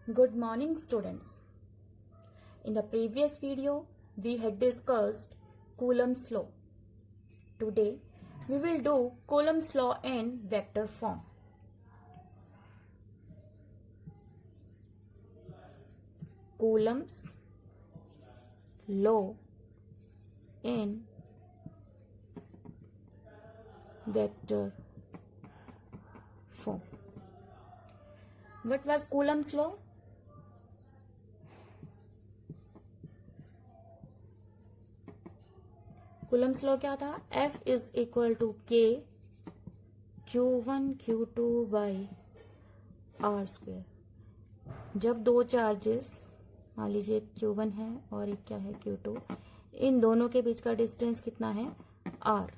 Good morning, students. In the previous video, we had discussed Coulomb's law. Today, we will do Coulomb's law in vector form. Coulomb's law in vector form. What was Coulomb's law? Coulomb's law क्या था? F is equal to K Q1 Q2 by R square. जब दो charges मान लीजिए Q1 है और एक क्या है Q2, इन दोनों के बीच का डिस्टेंस कितना है? R.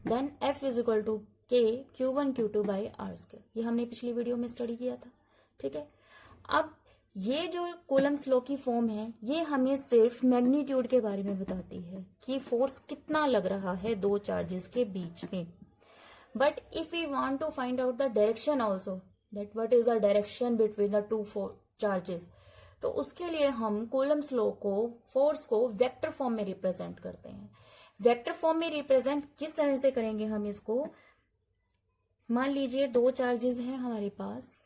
Then F is equal to K Q1 Q2 by R square. ये हमने पिछली वीडियो में स्टडी किया था. ठीक है. अब ये जो कूलम्स लॉ की फॉर्म है, ये हमें सिर्फ मैग्नीट्यूड के बारे में बताती है कि फोर्स कितना लग रहा है दो चार्जेस के बीच में. But if we want to find out the direction also, that what is the direction between the two charges, तो उसके लिए हम कूलम्स लॉ को, फोर्स को वेक्टर फॉर्म में रिप्रेजेंट करते हैं. वेक्टर फॉर्म में रिप्रेजेंट किस तरह से करेंगे हम इसको? मान लीजिए दो चार्जेस हैं हमारे पास,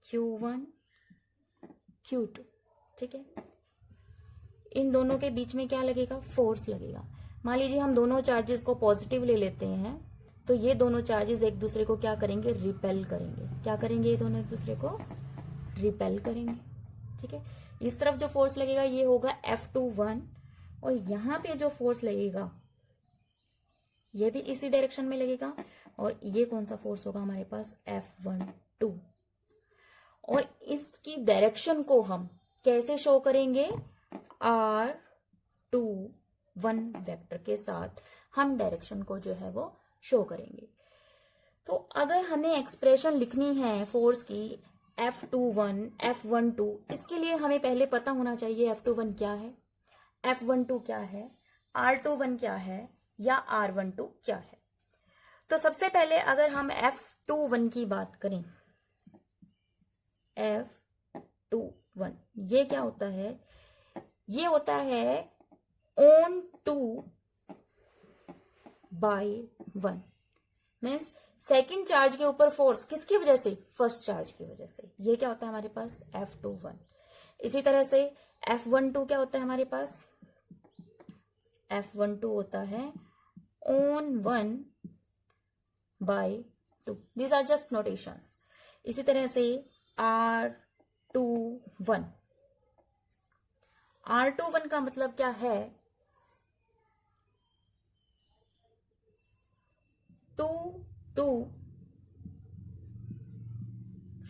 Q1 Q2. ठीक है. इन दोनों के बीच में क्या लगेगा? फोर्स लगेगा. मान लीजिए हम दोनों चार्जेस को पॉजिटिव ले लेते हैं, तो ये दोनों चार्जेस एक दूसरे को क्या करेंगे? रिपेल करेंगे. क्या करेंगे? ये दोनों एक दूसरे को रिपेल करेंगे. ठीक है. इस तरफ जो फोर्स लगेगा ये होगा F21, और यहां पे जो फोर्स लगेगा ये भी इसी डायरेक्शन में लगेगा. और ये कौन सा फोर्स होगा हमारे पास? F12. और इसकी डायरेक्शन को हम कैसे शो करेंगे? R21 वेक्टर के साथ हम डायरेक्शन को जो है वो शो करेंगे. तो अगर हमें एक्सप्रेशन लिखनी है फोर्स की F21, F12, इसके लिए हमें पहले पता होना चाहिए F21 क्या है, F12 क्या है, R21 क्या है, या R12 क्या है. तो सबसे पहले अगर हम F21 की बात करें, F21 ये क्या होता है? ये होता है on 2 by 1. Means second charge के ऊपर फोर्स किसकी वजह से? फर्स्ट चार्ज की वजह से. ये क्या होता है हमारे पास? F21. इसी तरह से F12 क्या होता है हमारे पास? F12 होता है on 1 by 2. These are just notations. इसी तरह से R21. R21 का मतलब क्या है? 2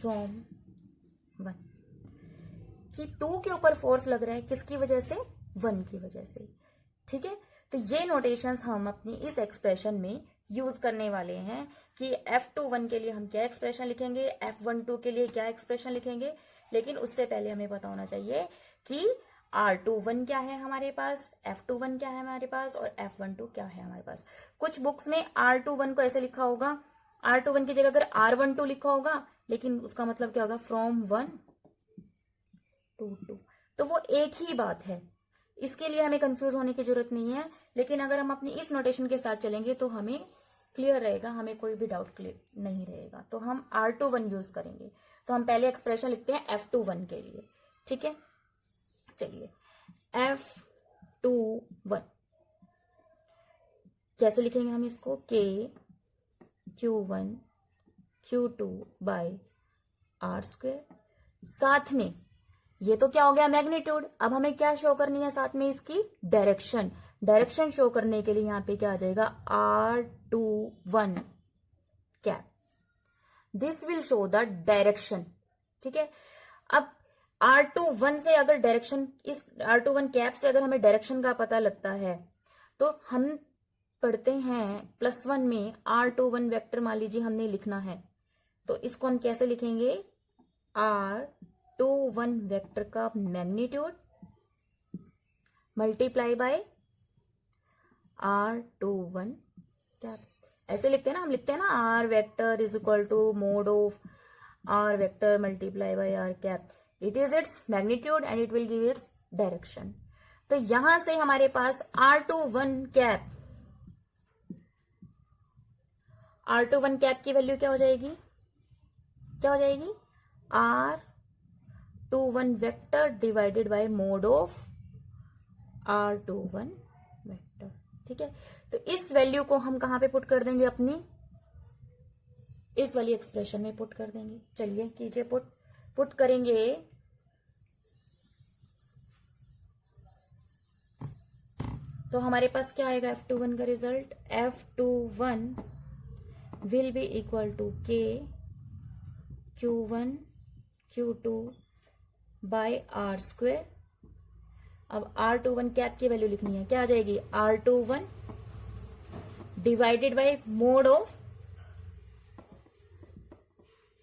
फ्रॉम 1. कि 2 के ऊपर फोर्स लग रहा है किसकी वजह से? 1 की वजह से. ठीक है. तो ये नोटेशंस हम अपनी इस एक्सप्रेशन में यूज करने वाले हैं कि F21 के लिए हम क्या एक्सप्रेशन लिखेंगे, F12 के लिए क्या एक्सप्रेशन लिखेंगे. लेकिन उससे पहले हमें पता होना चाहिए कि R21 क्या है हमारे पास, F21 क्या है हमारे पास, और F12 क्या है हमारे पास. कुछ बुक्स में R21 को ऐसे लिखा होगा, R21 की जगह अगर R12 लिखा होगा, लेकिन उसका मतलब क्या होगा? From 1 to 2. तो वो एक ही बात है. इसके लिए हमें कंफ्यूज होने की जरूरत नहीं है. लेकिन अगर हम अपनी इस नोटेशन के साथ चलेंगे तो हमें क्लियर रहेगा, हमें कोई भी डाउट क्लियर नहीं रहेगा. तो हम R21 यूज करेंगे. तो हम पहले एक्सप्रेशन लिखते हैं F21 के लिए. ठीक है. चलिए, F21 कैसे लिखेंगे हम इसको? K Q1 Q2 by R square. साथ में ये तो क्या हो गया? मैग्नीट्यूड. अब हमें क्या शो करनी है साथ में? इसकी डायरेक्शन. डायरेक्शन शो करने के लिए यहां पे क्या आ जाएगा? R21 cap. This will show the direction. ठीक है. अब R21 से अगर डायरेक्शन, इस R21 कैप से अगर हमें डायरेक्शन का पता लगता है, तो हम पढ़ते हैं +1 में R21 वेक्टर मान लीजिए हमने लिखना है, तो इसको हम कैसे लिखेंगे? R21 वेक्टर का magnitude multiply by R21 cap. ऐसे लिखते हैं ना, हम लिखते हैं ना R vector is equal to mod of R vector multiply by R cap, it is its magnitude and it will give its direction. तो यहां से हमारे पास R21 कैप, R21 कैप की वैल्यू क्या हो जाएगी, क्या हो जाएगी, R21 vector divided by mod of R21 vector. ठीक है, तो इस वैल्यू को हम कहां पे पुट कर देंगे, अपनी इस वाली एक्सप्रेशन में पुट कर देंगे। चलिए कीजिए पुट करेंगे। तो हमारे पास क्या आएगा F21 का result, F21 will be equal to K Q1 Q2 by R square. अब R21 कैप की वैल्यू लिखनी है, क्या आ जाएगी, R21 divided by mod of,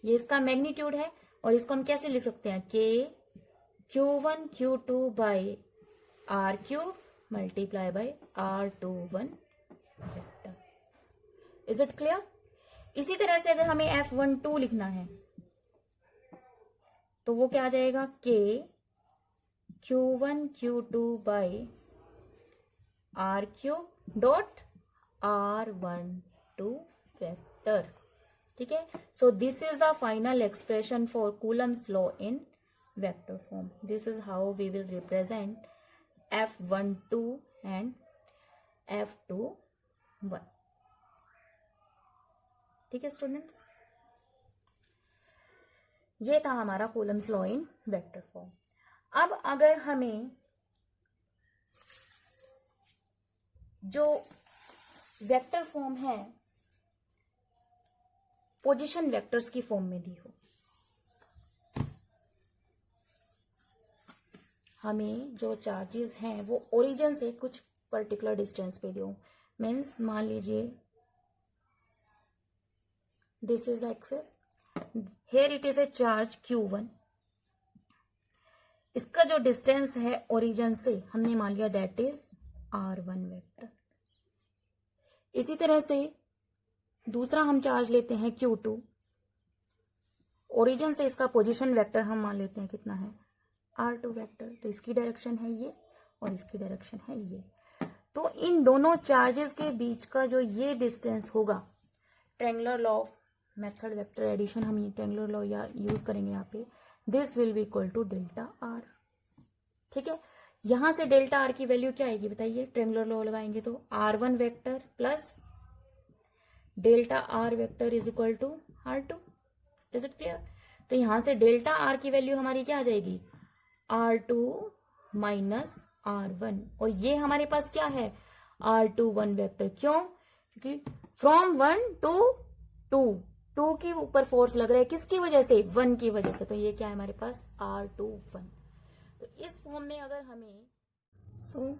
ये इसका मैग्नीट्यूड है और इसको हम कैसे लिख सकते हैं, K Q1 Q2 by R cube multiply by R21 vector. Is it clear? इसी तरह से अगर हमें F12 लिखना है तो वो क्या आ जाएगा, K Q1 Q2 by R cube dot R12 vector. ठीक है, so this is the final expression for Coulomb's law in vector form. This is how we will represent F12 and F21। ठीक है स्टूडेंट्स, ये था हमारा Coulomb's law in vector form. अब अगर हमें जो वेक्टर फॉर्म है पोजीशन वेक्टर्स की फॉर्म में दी हो, हमें जो चार्जेस हैं वो ओरिजिन से कुछ पर्टिकुलर डिस्टेंस पे दो, मीन्स मान लीजिए this is axis, here it is a charge Q1, इसका जो डिस्टेंस है ओरिजिन से हमने मान लिया दैट इज R1 वेक्टर। इसी तरह से दूसरा हम चार्ज लेते हैं Q2, ओरिजिन से इसका पोजीशन वेक्टर हम मान लेते हैं कितना है, R2 वेक्टर। तो इसकी डायरेक्शन है ये और इसकी डायरेक्शन है ये। तो इन दोनों चार्जेस के बीच का जो ये डिस्टेंस होगा, triangular law of method vector addition, हम ये ट्रायंगुलर लॉ या यूज करेंगे यहाँ पे, this will be equal to delta R। ठीक है, यहां से डेल्टा R की वैल्यू क्या आएगी बताइए, ट्रायंगुलर लॉ लगाएंगे तो R1 vector plus delta R vector is equal to R2। Is it clear? तो यहां से डेल्टा R की वैल्यू हमारी क्या आ जाएगी, R2 माइनस R1, और ये हमारे पास क्या है, R21 वेक्टर। क्यों? क्योंकि फ्रॉम 1 टू 2 के ऊपर फोर्स लग रहा है, किसकी वजह से, 1 की वजह से। तो ये क्या है हमारे पास, R21। तो इस फॉर्म में अगर हमें, so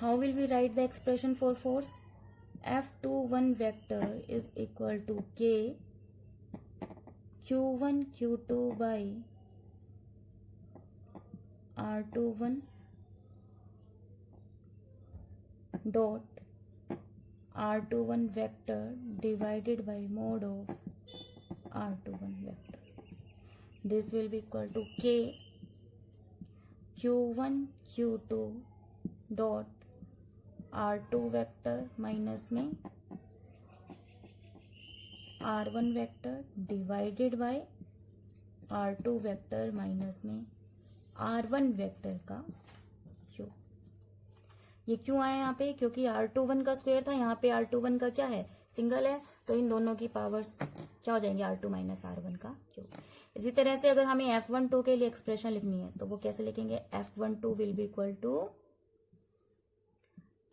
how will we write the expression for force, F21 vector is equal to K Q1 Q2 by R21 dot R21 vector divided by mode of R21 vector. This will be equal to K Q1 Q2 dot R2 vector minus में R1 vector divided by R2 vector minus में R1 vector का cube. ये क्यों आया यहाँ पे, क्योंकि R21 का स्क्वायर था, यहाँ पे R21 का क्या है, सिंगल है, तो इन दोनों की पावर्स क्या हो जाएंगे, R2 माइनस R1 का क्यूब। इसी तरह से अगर हमें F12 के लिए एक्सप्रेशन लिखनी है तो वो कैसे लिखेंगे, F12 will be equal to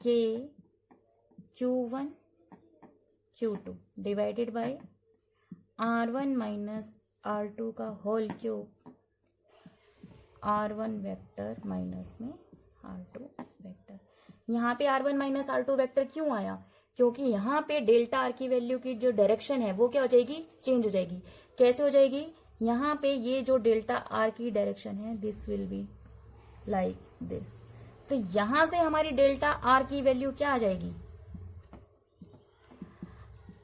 K Q1 Q2 divided by R1 minus R2 का whole cube, R1 vector minus में R2 वेक्टर। यहाँ पे R1 माइनस R2 वेक्टर क्यों आया, क्योंकि यहाँ पे डेल्टा R की वैल्यू की जो डायरेक्शन है वो क्या हो जाएगी, चेंज हो जाएगी। कैसे हो जाएगी, यहाँ पे ये जो डेल्टा R की डायरेक्शन है this will be like this. तो यहां से हमारी डेल्टा R की वैल्यू क्या आ जाएगी,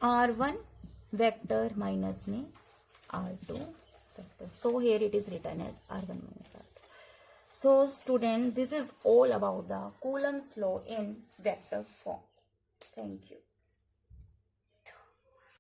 R1 वेक्टर माइनस में R2 vector. So here it is written as R1 minus R2. So student, this is all about the Coulomb's law in vector form. Thank you.